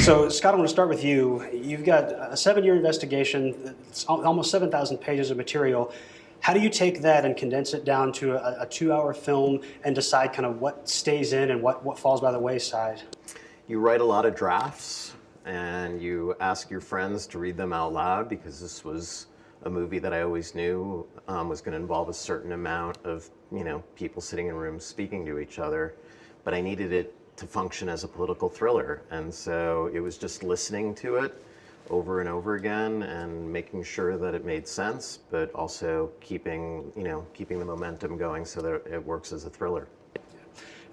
So, Scott, I want to start with you. You've got a 7-year investigation, it's almost 7,000 pages of material. How do you take that and condense it down to a 2-hour film and decide kind of what stays in and what falls by the wayside? You write a lot of drafts and you ask your friends to read them out loud, because this was a movie that I always knew was going to involve a certain amount of, people sitting in rooms speaking to each other. But I needed it to function as a political thriller. And so it was just listening to it over and over again and making sure that it made sense, but also keeping the momentum going so that it works as a thriller.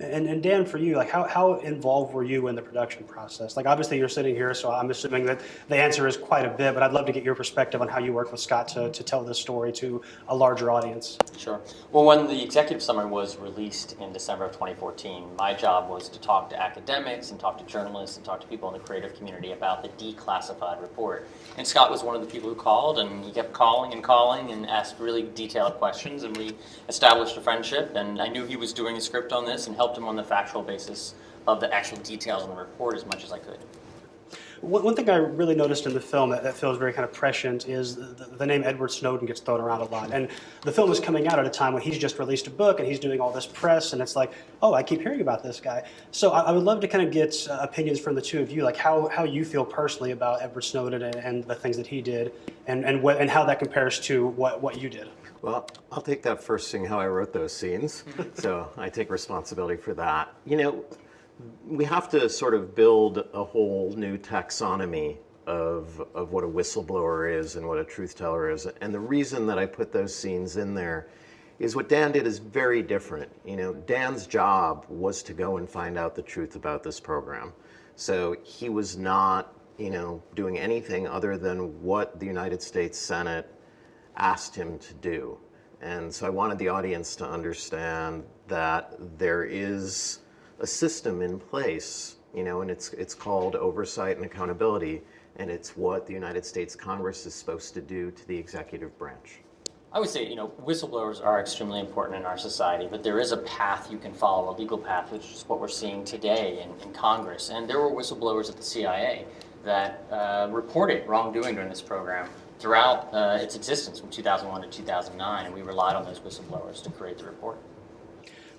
And Dan, for you, like how involved were you in the production process? Like, obviously you're sitting here, so I'm assuming that the answer is quite a bit, but I'd love to get your perspective on how you worked with Scott to tell this story to a larger audience. Sure. Well, when the executive summary was released in December of 2014, my job was to talk to academics and talk to journalists and talk to people in the creative community about the declassified report. And Scott was one of the people who called, and he kept calling and asked really detailed questions, and we established a friendship, and I knew he was doing a script on this and helped him on the factual basis of the actual details in the report as much as I could. One thing I really noticed in the film that feels very kind of prescient is the name Edward Snowden gets thrown around a lot. And the film is coming out at a time when he's just released a book and he's doing all this press, and it's like, oh, I keep hearing about this guy. So I would love to kind of get opinions from the two of you, like how you feel personally about Edward Snowden and the things that he did, and how that compares to what you did. Well, I'll take that first thing, how I wrote those scenes. So I take responsibility for that. We have to sort of build a whole new taxonomy of what a whistleblower is and what a truth teller is. And the reason that I put those scenes in there is what Dan did is very different. Dan's job was to go and find out the truth about this program. So he was not, doing anything other than what the United States Senate asked him to do. And so I wanted the audience to understand that there is a system in place, and it's called oversight and accountability, and it's what the United States Congress is supposed to do to the executive branch. I would say, whistleblowers are extremely important in our society, but there is a path you can follow, a legal path, which is what we're seeing today in Congress. And there were whistleblowers at the CIA that reported wrongdoing during this program throughout its existence from 2001 to 2009, and we relied on those whistleblowers to create the report.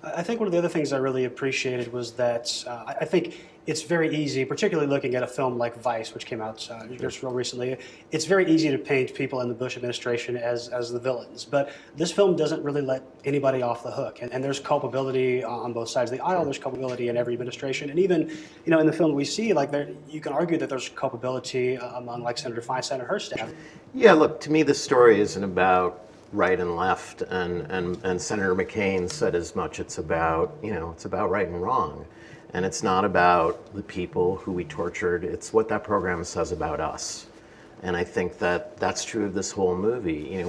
I think one of the other things I really appreciated was that I think it's very easy, particularly looking at a film like Vice, which came out just real recently, it's very easy to paint people in the Bush administration as the villains. But this film doesn't really let anybody off the hook. And there's culpability on both sides of the aisle. There's culpability in every administration. And even, in the film we see, you can argue that there's culpability among Senator Feinstein and her staff. Yeah, look, to me, this story isn't about right and left, and Senator McCain said as much. It's about, it's about right and wrong. And it's not about the people who we tortured. It's what that program says about us. And I think that that's true of this whole movie.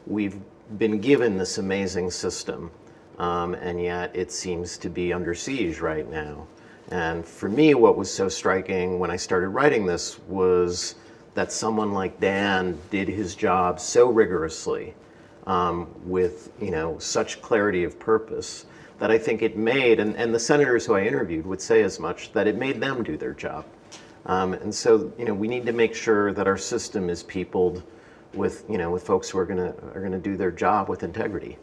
We've been given this amazing system, and yet it seems to be under siege right now. And for me, what was so striking when I started writing this was that someone like Dan did his job so rigorously, with such clarity of purpose, that I think it made, and the senators who I interviewed would say as much, that it made them do their job. And so we need to make sure that our system is peopled with with folks who are gonna do their job with integrity.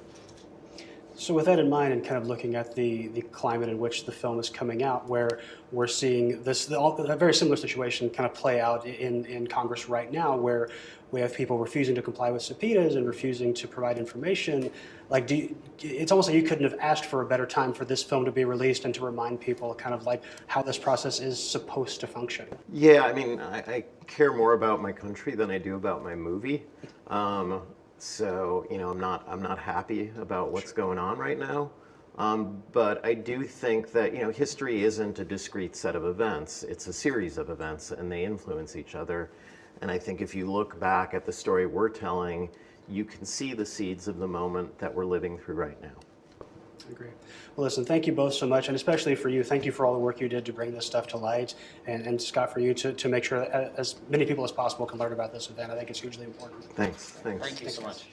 So with that in mind, and kind of looking at the climate in which the film is coming out, where we're seeing a very similar situation kind of play out in Congress right now, where we have people refusing to comply with subpoenas and refusing to provide information. It's almost like you couldn't have asked for a better time for this film to be released and to remind people kind of like how this process is supposed to function. Yeah, I care more about my country than I do about my movie. So I'm not happy about what's going on right now. But I do think that history isn't a discrete set of events. It's a series of events, and they influence each other. And I think if you look back at the story we're telling, you can see the seeds of the moment that we're living through right now. I agree. Well, listen, thank you both so much, and especially for you, thank you for all the work you did to bring this stuff to light, and Scott, for you to make sure that as many people as possible can learn about this event. I think it's hugely important. Thanks. Thank you so much.